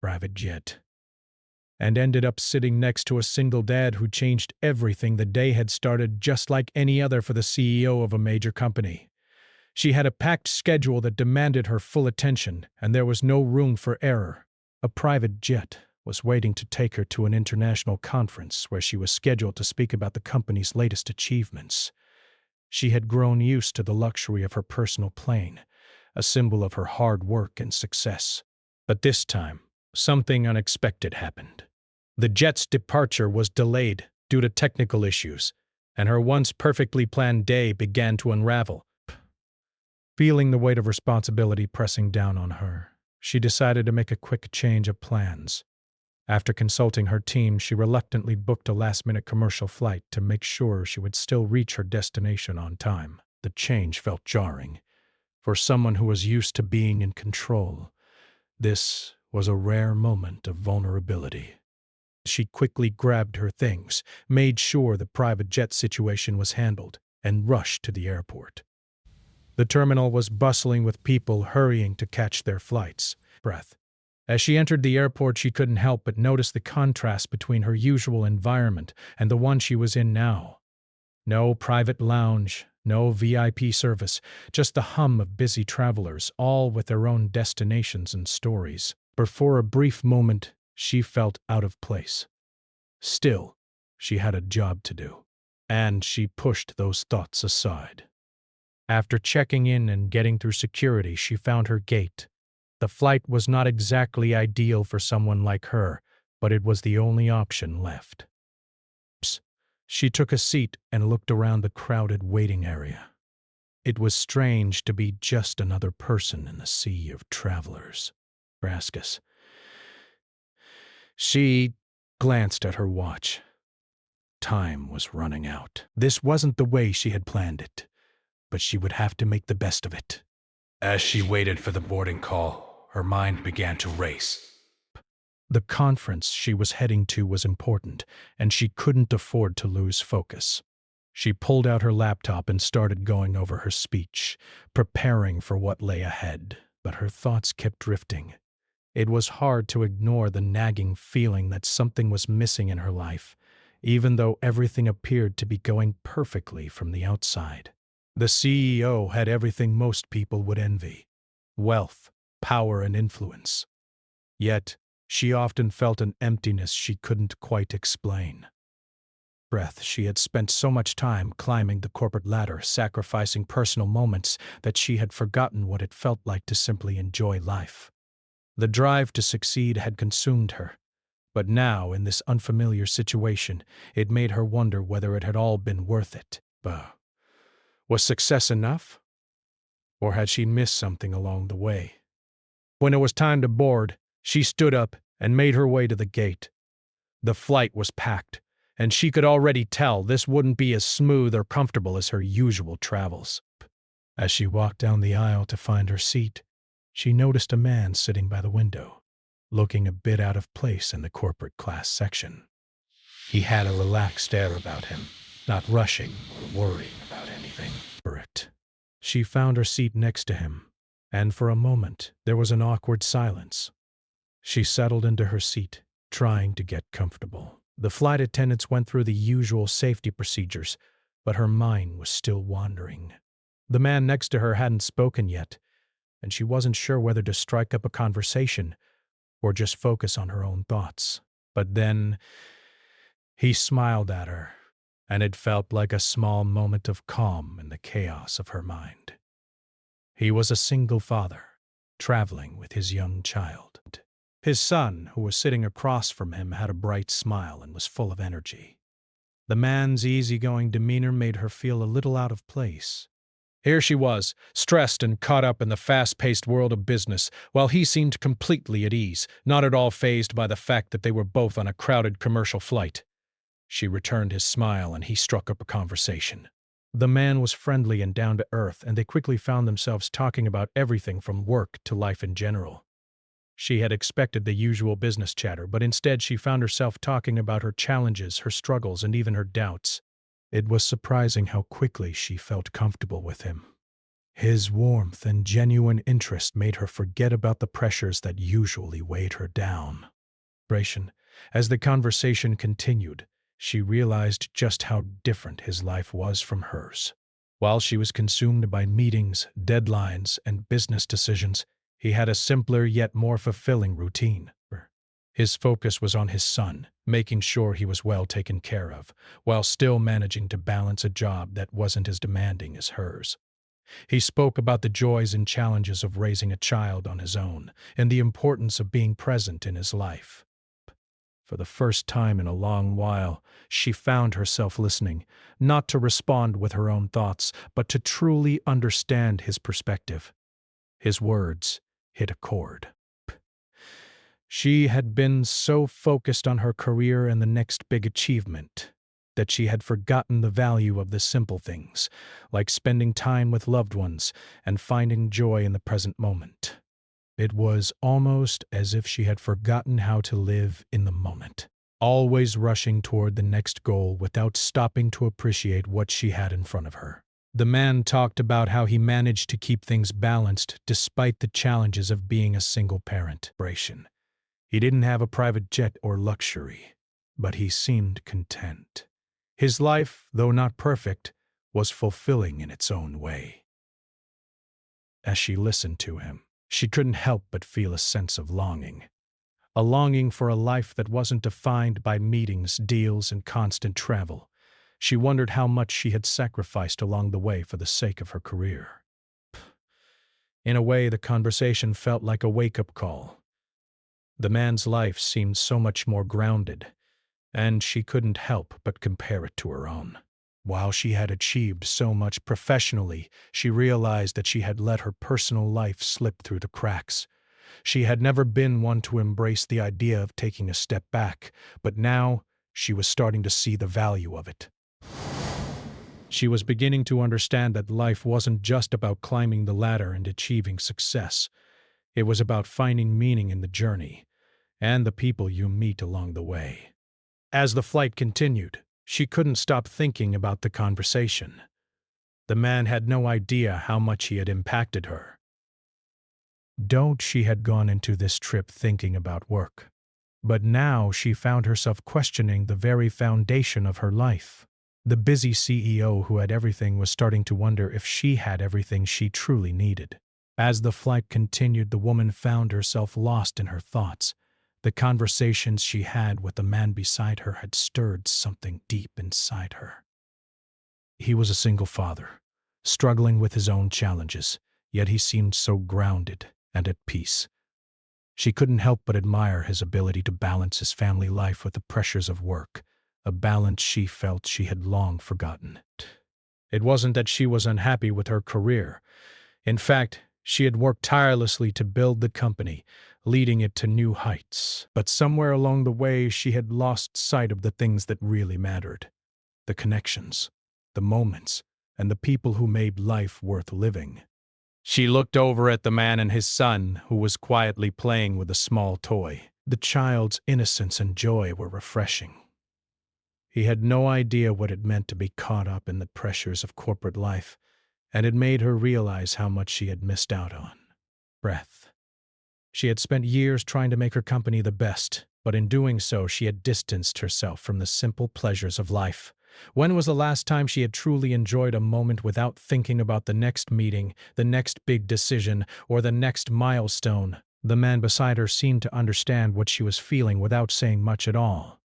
private jet, and ended up sitting next to a single dad who changed everything. The day had started just like any other for the CEO of a major company. She had a packed schedule that demanded her full attention, and there was no room for error. A private jet was waiting to take her to an international conference where she was scheduled to speak about the company's latest achievements. She had grown used to the luxury of her personal plane, a symbol of her hard work and success. But this time, something unexpected happened. The jet's departure was delayed due to technical issues, and her once perfectly planned day began to unravel. Feeling the weight of responsibility pressing down on her, she decided to make a quick change of plans. After consulting her team, she reluctantly booked a last-minute commercial flight to make sure she would still reach her destination on time. The change felt jarring. For someone who was used to being in control, this was a rare moment of vulnerability. She quickly grabbed her things, made sure the private jet situation was handled, and rushed to the airport. The terminal was bustling with people hurrying to catch their flights. As she entered the airport, she couldn't help but notice the contrast between her usual environment and the one she was in now. No private lounge, no VIP service, just the hum of busy travelers, all with their own destinations and stories. But for a brief moment, she felt out of place. Still, she had a job to do, and she pushed those thoughts aside. After checking in and getting through security, she found her gate. The flight was not exactly ideal for someone like her, but it was the only option left. She took a seat and looked around the crowded waiting area. It was strange to be just another person in the sea of travelers. Rascus. She glanced at her watch. Time was running out. This wasn't the way she had planned it, but she would have to make the best of it. As she waited for the boarding call, her mind began to race. The conference she was heading to was important, and she couldn't afford to lose focus. She pulled out her laptop and started going over her speech, preparing for what lay ahead, but her thoughts kept drifting. It was hard to ignore the nagging feeling that something was missing in her life, even though everything appeared to be going perfectly from the outside. The CEO had everything most people would envy: wealth, power, and influence. Yet, she often felt an emptiness she couldn't quite explain. She had spent so much time climbing the corporate ladder, sacrificing personal moments, that she had forgotten what it felt like to simply enjoy life. The drive to succeed had consumed her, but now, in this unfamiliar situation, it made her wonder whether it had all been worth it. Was success enough? Or had she missed something along the way? When it was time to board, she stood up and made her way to the gate. The flight was packed, and she could already tell this wouldn't be as smooth or comfortable as her usual travels. As she walked down the aisle to find her seat, she noticed a man sitting by the window, looking a bit out of place in the corporate class section. He had a relaxed air about him, not rushing or worrying about anything. She found her seat next to him, and for a moment there was an awkward silence. She settled into her seat, trying to get comfortable. The flight attendants went through the usual safety procedures, but her mind was still wandering. The man next to her hadn't spoken yet, and she wasn't sure whether to strike up a conversation or just focus on her own thoughts. But then he smiled at her, and it felt like a small moment of calm in the chaos of her mind. He was a single father, traveling with his young child. His son, who was sitting across from him, had a bright smile and was full of energy. The man's easygoing demeanor made her feel a little out of place. Here she was, stressed and caught up in the fast-paced world of business, while he seemed completely at ease, not at all fazed by the fact that they were both on a crowded commercial flight. She returned his smile, and he struck up a conversation. The man was friendly and down to earth, and they quickly found themselves talking about everything from work to life in general. She had expected the usual business chatter, but instead she found herself talking about her challenges, her struggles, and even her doubts. It was surprising how quickly she felt comfortable with him. His warmth and genuine interest made her forget about the pressures that usually weighed her down. As the conversation continued, she realized just how different his life was from hers. While she was consumed by meetings, deadlines, and business decisions, he had a simpler yet more fulfilling routine. His focus was on his son, making sure he was well taken care of, while still managing to balance a job that wasn't as demanding as hers. He spoke about the joys and challenges of raising a child on his own, and the importance of being present in his life. For the first time in a long while, she found herself listening, not to respond with her own thoughts, but to truly understand his perspective. His words hit a chord. She had been so focused on her career and the next big achievement that she had forgotten the value of the simple things, like spending time with loved ones and finding joy in the present moment. It was almost as if she had forgotten how to live in the moment, always rushing toward the next goal without stopping to appreciate what she had in front of her. The man talked about how he managed to keep things balanced despite the challenges of being a single parent. He didn't have a private jet or luxury, but he seemed content. His life, though not perfect, was fulfilling in its own way. As she listened to him, she couldn't help but feel a sense of longing. A longing for a life that wasn't defined by meetings, deals, and constant travel. She wondered how much she had sacrificed along the way for the sake of her career. In a way, the conversation felt like a wake-up call. The man's life seemed so much more grounded, and she couldn't help but compare it to her own. While she had achieved so much professionally, she realized that she had let her personal life slip through the cracks. She had never been one to embrace the idea of taking a step back, but now she was starting to see the value of it. She was beginning to understand that life wasn't just about climbing the ladder and achieving success. It was about finding meaning in the journey and the people you meet along the way. As the flight continued, she couldn't stop thinking about the conversation. The man had no idea how much he had impacted her. She had gone into this trip thinking about work, but now she found herself questioning the very foundation of her life. The busy CEO who had everything was starting to wonder if she had everything she truly needed. As the flight continued, the woman found herself lost in her thoughts. The conversations she had with the man beside her had stirred something deep inside her. He was a single father, struggling with his own challenges, yet he seemed so grounded and at peace. She couldn't help but admire his ability to balance his family life with the pressures of work, a balance she felt she had long forgotten. It wasn't that she was unhappy with her career. In fact, she had worked tirelessly to build the company, leading it to new heights. But somewhere along the way, she had lost sight of the things that really mattered. The connections, the moments, and the people who made life worth living. She looked over at the man and his son, who was quietly playing with a small toy. The child's innocence and joy were refreshing. He had no idea what it meant to be caught up in the pressures of corporate life, and it made her realize how much she had missed out on. Breath. She had spent years trying to make her company the best, but in doing so she had distanced herself from the simple pleasures of life. When was the last time she had truly enjoyed a moment without thinking about the next meeting, the next big decision, or the next milestone? The man beside her seemed to understand what she was feeling without saying much at all.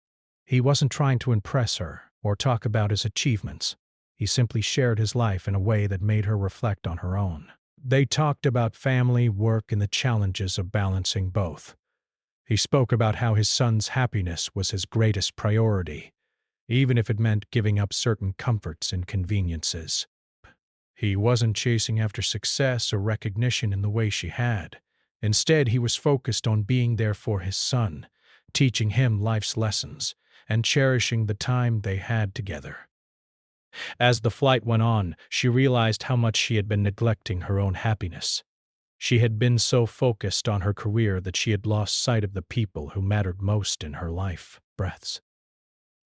He wasn't trying to impress her or talk about his achievements. He simply shared his life in a way that made her reflect on her own. They talked about family, work, and the challenges of balancing both. He spoke about how his son's happiness was his greatest priority, even if it meant giving up certain comforts and conveniences. He wasn't chasing after success or recognition in the way she had. Instead, he was focused on being there for his son, teaching him life's lessons, and cherishing the time they had together. As the flight went on, she realized how much she had been neglecting her own happiness. She had been so focused on her career that she had lost sight of the people who mattered most in her life. Breaths.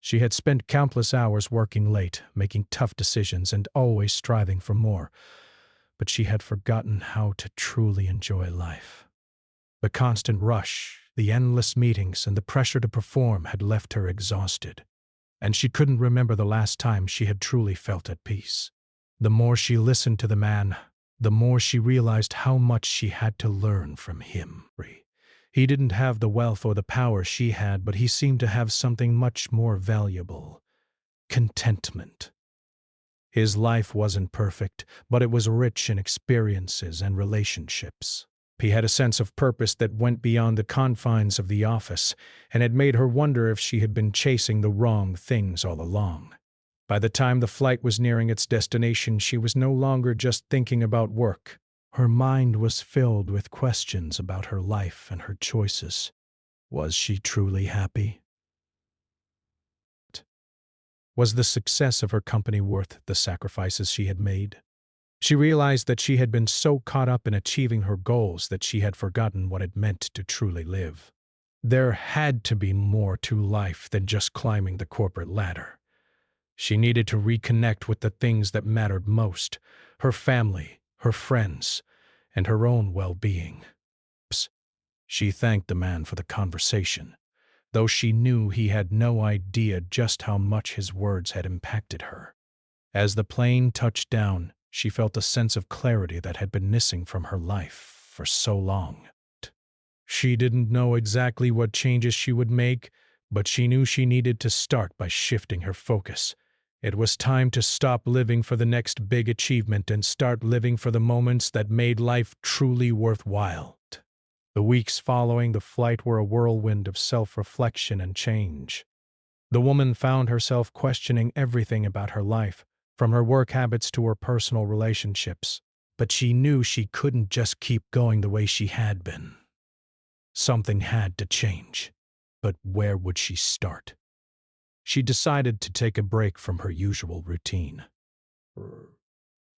She had spent countless hours working late, making tough decisions, and always striving for more. but she had forgotten how to truly enjoy life. The constant rush, the endless meetings, and the pressure to perform had left her exhausted, and she couldn't remember the last time she had truly felt at peace. The more she listened to the man, the more she realized how much she had to learn from him. He didn't have the wealth or the power she had, but he seemed to have something much more valuable: contentment. His life wasn't perfect, but it was rich in experiences and relationships. He had a sense of purpose that went beyond the confines of the office, and it made her wonder if she had been chasing the wrong things all along. By the time the flight was nearing its destination, she was no longer just thinking about work. Her mind was filled with questions about her life and her choices. Was she truly happy? Was the success of her company worth the sacrifices she had made? She realized that she had been so caught up in achieving her goals that she had forgotten what it meant to truly live. There had to be more to life than just climbing the corporate ladder. She needed to reconnect with the things that mattered most: her family, her friends, and her own well-being. She thanked the man for the conversation, though she knew he had no idea just how much his words had impacted her. As the plane touched down, she felt a sense of clarity that had been missing from her life for so long. She didn't know exactly what changes she would make, but she knew she needed to start by shifting her focus. It was time to stop living for the next big achievement and start living for the moments that made life truly worthwhile. The weeks following the flight were a whirlwind of self-reflection and change. The woman found herself questioning everything about her life, from her work habits to her personal relationships. But she knew she couldn't just keep going the way she had been. Something had to change. But where would she start? She decided to take a break from her usual routine.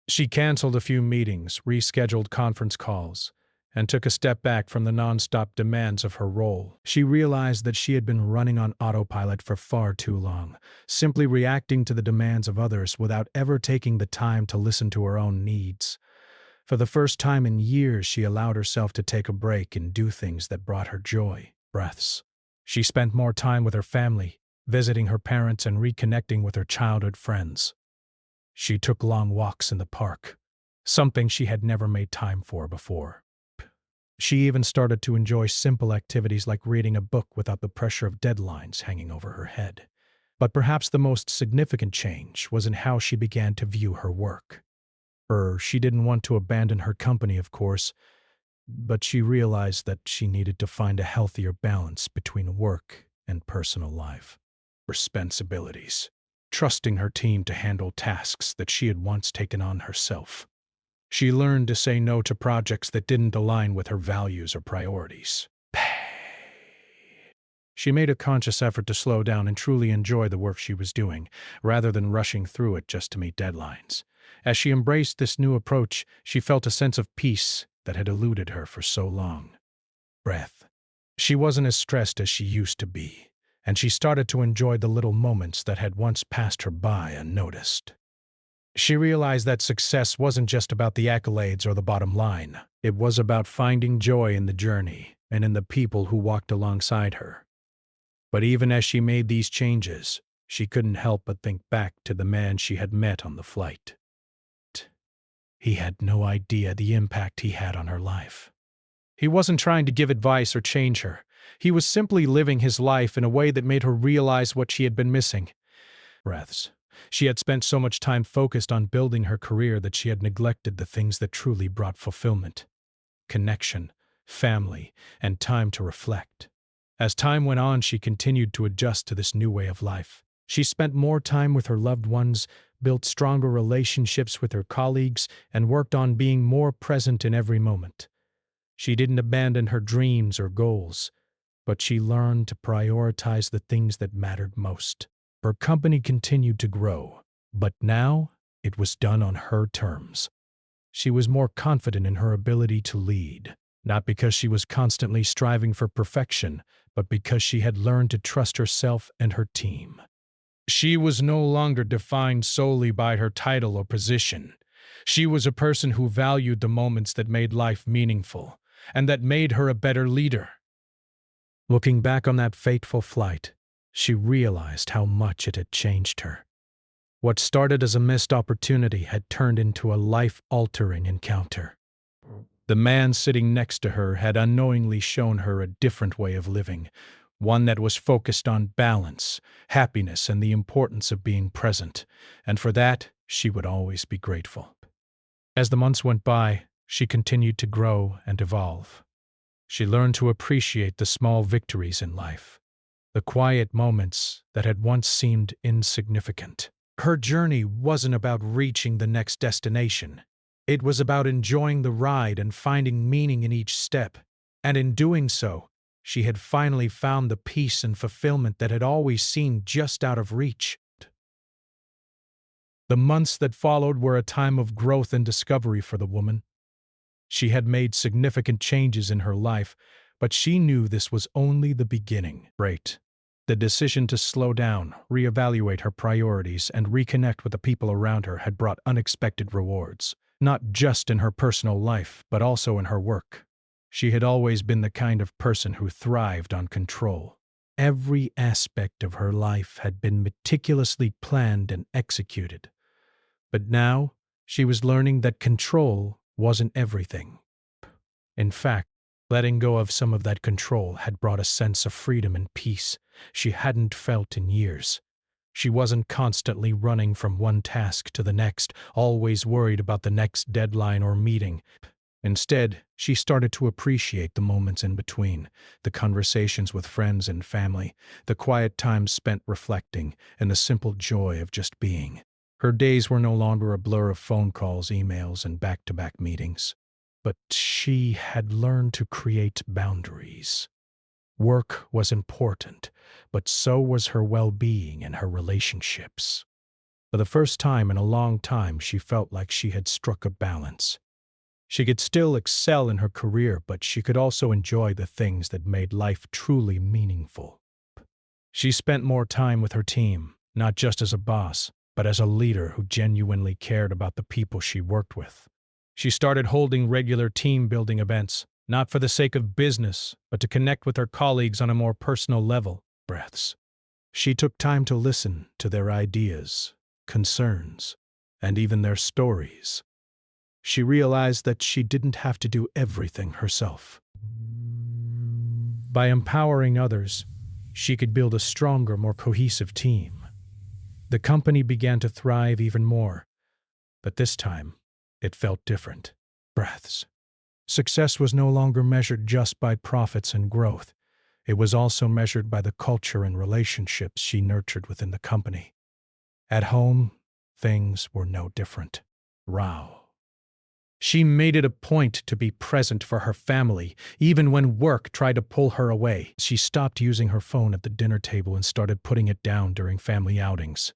She canceled a few meetings, rescheduled conference calls, and took a step back from the nonstop demands of her role. She realized that she had been running on autopilot for far too long, simply reacting to the demands of others without ever taking the time to listen to her own needs. For the first time in years, she allowed herself to take a break and do things that brought her joy. Breaths. She spent more time with her family, visiting her parents and reconnecting with her childhood friends. She took long walks in the park, something she had never made time for before. She even started to enjoy simple activities like reading a book without the pressure of deadlines hanging over her head. But perhaps the most significant change was in how she began to view her work. She didn't want to abandon her company, of course, but she realized that she needed to find a healthier balance between work and personal life. Responsibilities, trusting her team to handle tasks that she had once taken on herself. She learned to say no to projects that didn't align with her values or priorities. She made a conscious effort to slow down and truly enjoy the work she was doing, rather than rushing through it just to meet deadlines. As she embraced this new approach, she felt a sense of peace that had eluded her for so long. Breath. She wasn't as stressed as she used to be, and she started to enjoy the little moments that had once passed her by unnoticed. She realized that success wasn't just about the accolades or the bottom line. It was about finding joy in the journey and in the people who walked alongside her. But even as she made these changes, she couldn't help but think back to the man she had met on the flight. He had no idea the impact he had on her life. He wasn't trying to give advice or change her. He was simply living his life in a way that made her realize what she had been missing. Breaths. She had spent so much time focused on building her career that she had neglected the things that truly brought fulfillment: connection, family, and time to reflect. As time went on, she continued to adjust to this new way of life. She spent more time with her loved ones, built stronger relationships with her colleagues, and worked on being more present in every moment. She didn't abandon her dreams or goals, but she learned to prioritize the things that mattered most. Her company continued to grow, but now it was done on her terms. She was more confident in her ability to lead, not because she was constantly striving for perfection, but because she had learned to trust herself and her team. She was no longer defined solely by her title or position. She was a person who valued the moments that made life meaningful, and that made her a better leader. Looking back on that fateful flight, she realized how much it had changed her. What started as a missed opportunity had turned into a life-altering encounter. The man sitting next to her had unknowingly shown her a different way of living, one that was focused on balance, happiness, and the importance of being present, and for that, she would always be grateful. As the months went by, she continued to grow and evolve. She learned to appreciate the small victories in life, the quiet moments that had once seemed insignificant. Her journey wasn't about reaching the next destination. It was about enjoying the ride and finding meaning in each step. And in doing so, she had finally found the peace and fulfillment that had always seemed just out of reach. The months that followed were a time of growth and discovery for the woman. She had made significant changes in her life, but she knew this was only the beginning. The decision to slow down, reevaluate her priorities, and reconnect with the people around her had brought unexpected rewards, not just in her personal life, but also in her work. She had always been the kind of person who thrived on control. Every aspect of her life had been meticulously planned and executed. But now, she was learning that control wasn't everything. In fact, letting go of some of that control had brought a sense of freedom and peace she hadn't felt in years. She wasn't constantly running from one task to the next, always worried about the next deadline or meeting. Instead, she started to appreciate the moments in between, the conversations with friends and family, the quiet times spent reflecting, and the simple joy of just being. Her days were no longer a blur of phone calls, emails, and back-to-back meetings. But she had learned to create boundaries. Work was important, but so was her well-being and her relationships. For the first time in a long time, she felt like she had struck a balance. She could still excel in her career, but she could also enjoy the things that made life truly meaningful. She spent more time with her team, not just as a boss, but as a leader who genuinely cared about the people she worked with. She started holding regular team-building events, not for the sake of business, but to connect with her colleagues on a more personal level. She took time to listen to their ideas, concerns, and even their stories. She realized that she didn't have to do everything herself. By empowering others, she could build a stronger, more cohesive team. The company began to thrive even more, but this time, it felt different. Success was no longer measured just by profits and growth. It was also measured by the culture and relationships she nurtured within the company. At home, things were no different. She made it a point to be present for her family, even when work tried to pull her away. She stopped using her phone at the dinner table and started putting it down during family outings.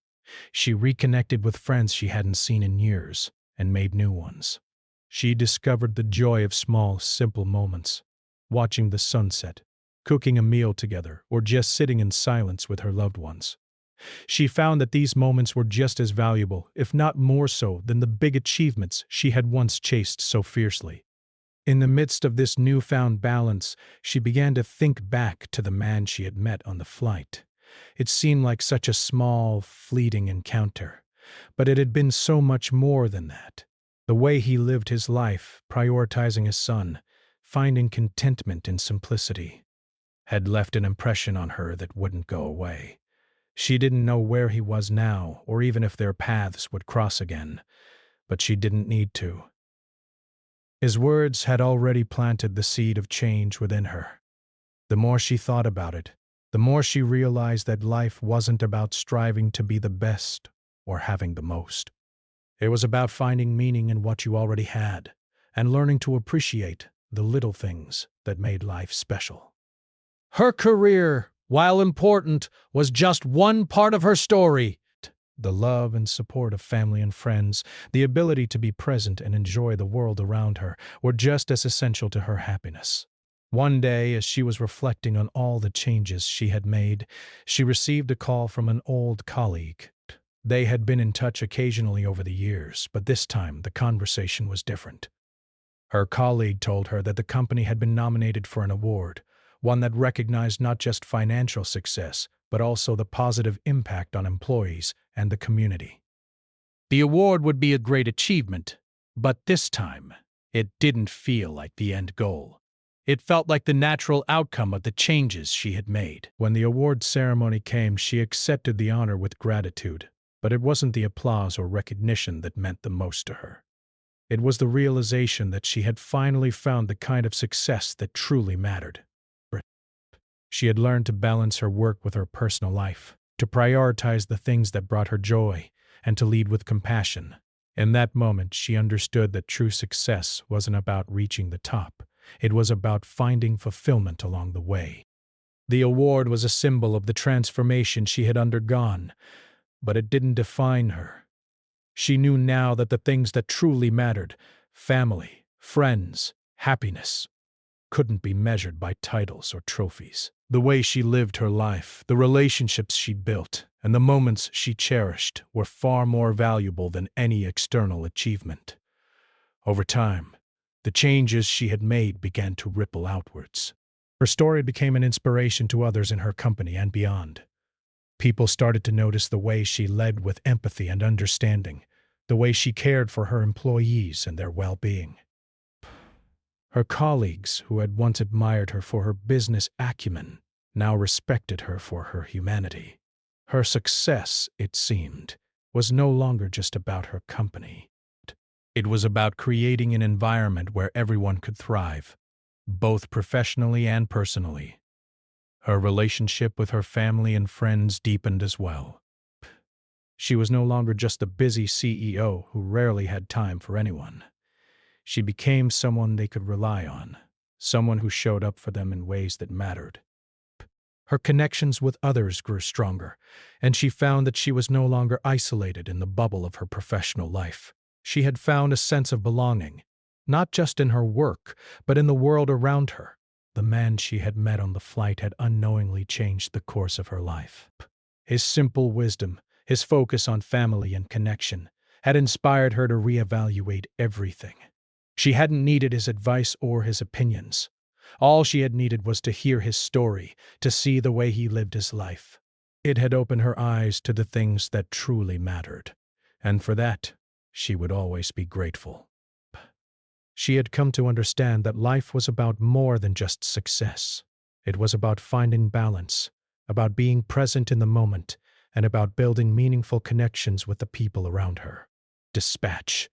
She reconnected with friends she hadn't seen in years and made new ones. She discovered the joy of small, simple moments, watching the sunset, cooking a meal together, or just sitting in silence with her loved ones. She found that these moments were just as valuable, if not more so, than the big achievements she had once chased so fiercely. In the midst of this newfound balance, she began to think back to the man she had met on the flight. It seemed like such a small, fleeting encounter, but it had been so much more than that. The way he lived his life, prioritizing his son, finding contentment in simplicity, had left an impression on her that wouldn't go away. She didn't know where he was now, or even if their paths would cross again, but she didn't need to. His words had already planted the seed of change within her. The more she thought about it, the more she realized that life wasn't about striving to be the best or having the most. It was about finding meaning in what you already had, and learning to appreciate the little things that made life special. Her career, while important, was just one part of her story. The love and support of family and friends, the ability to be present and enjoy the world around her, were just as essential to her happiness. One day, as she was reflecting on all the changes she had made, she received a call from an old colleague. They had been in touch occasionally over the years, but this time the conversation was different. Her colleague told her that the company had been nominated for an award, one that recognized not just financial success, but also the positive impact on employees and the community. The award would be a great achievement, but this time, it didn't feel like the end goal. It felt like the natural outcome of the changes she had made. When the award ceremony came, she accepted the honor with gratitude, but it wasn't the applause or recognition that meant the most to her. It was the realization that she had finally found the kind of success that truly mattered. She had learned to balance her work with her personal life, to prioritize the things that brought her joy, and to lead with compassion. In that moment, she understood that true success wasn't about reaching the top. It was about finding fulfillment along the way. The award was a symbol of the transformation she had undergone, but it didn't define her. She knew now that the things that truly mattered, family, friends, happiness, couldn't be measured by titles or trophies. The way she lived her life, the relationships she built, and the moments she cherished were far more valuable than any external achievement. Over time, the changes she had made began to ripple outwards. Her story became an inspiration to others in her company and beyond. People started to notice the way she led with empathy and understanding, the way she cared for her employees and their well-being. Her colleagues, who had once admired her for her business acumen, now respected her for her humanity. Her success, it seemed, was no longer just about her company. It was about creating an environment where everyone could thrive, both professionally and personally. Her relationship with her family and friends deepened as well. She was no longer just a busy CEO who rarely had time for anyone. She became someone they could rely on, someone who showed up for them in ways that mattered. Her connections with others grew stronger, and she found that she was no longer isolated in the bubble of her professional life. She had found a sense of belonging, not just in her work, but in the world around her. The man she had met on the flight had unknowingly changed the course of her life. His simple wisdom, his focus on family and connection, had inspired her to reevaluate everything. She hadn't needed his advice or his opinions. All she had needed was to hear his story, to see the way he lived his life. It had opened her eyes to the things that truly mattered, and for that, she would always be grateful. She had come to understand that life was about more than just success. It was about finding balance, about being present in the moment, and about building meaningful connections with the people around her. Dispatch.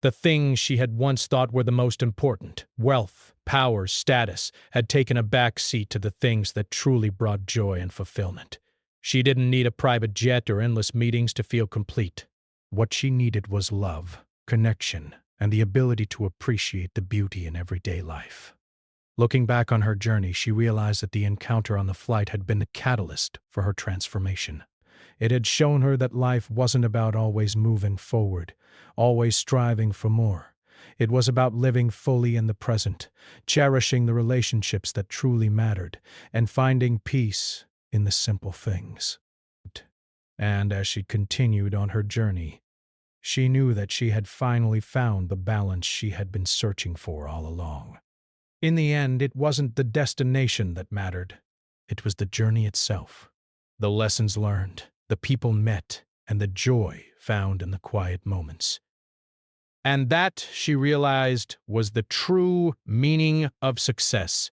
The things she had once thought were the most important, wealth, power, status, had taken a back seat to the things that truly brought joy and fulfillment. She didn't need a private jet or endless meetings to feel complete. What she needed was love, connection, and the ability to appreciate the beauty in everyday life. Looking back on her journey, she realized that the encounter on the flight had been the catalyst for her transformation. It had shown her that life wasn't about always moving forward, always striving for more. It was about living fully in the present, cherishing the relationships that truly mattered, and finding peace in the simple things. And as she continued on her journey, she knew that she had finally found the balance she had been searching for all along. In the end, it wasn't the destination that mattered. It was the journey itself. The lessons learned, the people met, and the joy found in the quiet moments. And that, she realized, was the true meaning of success.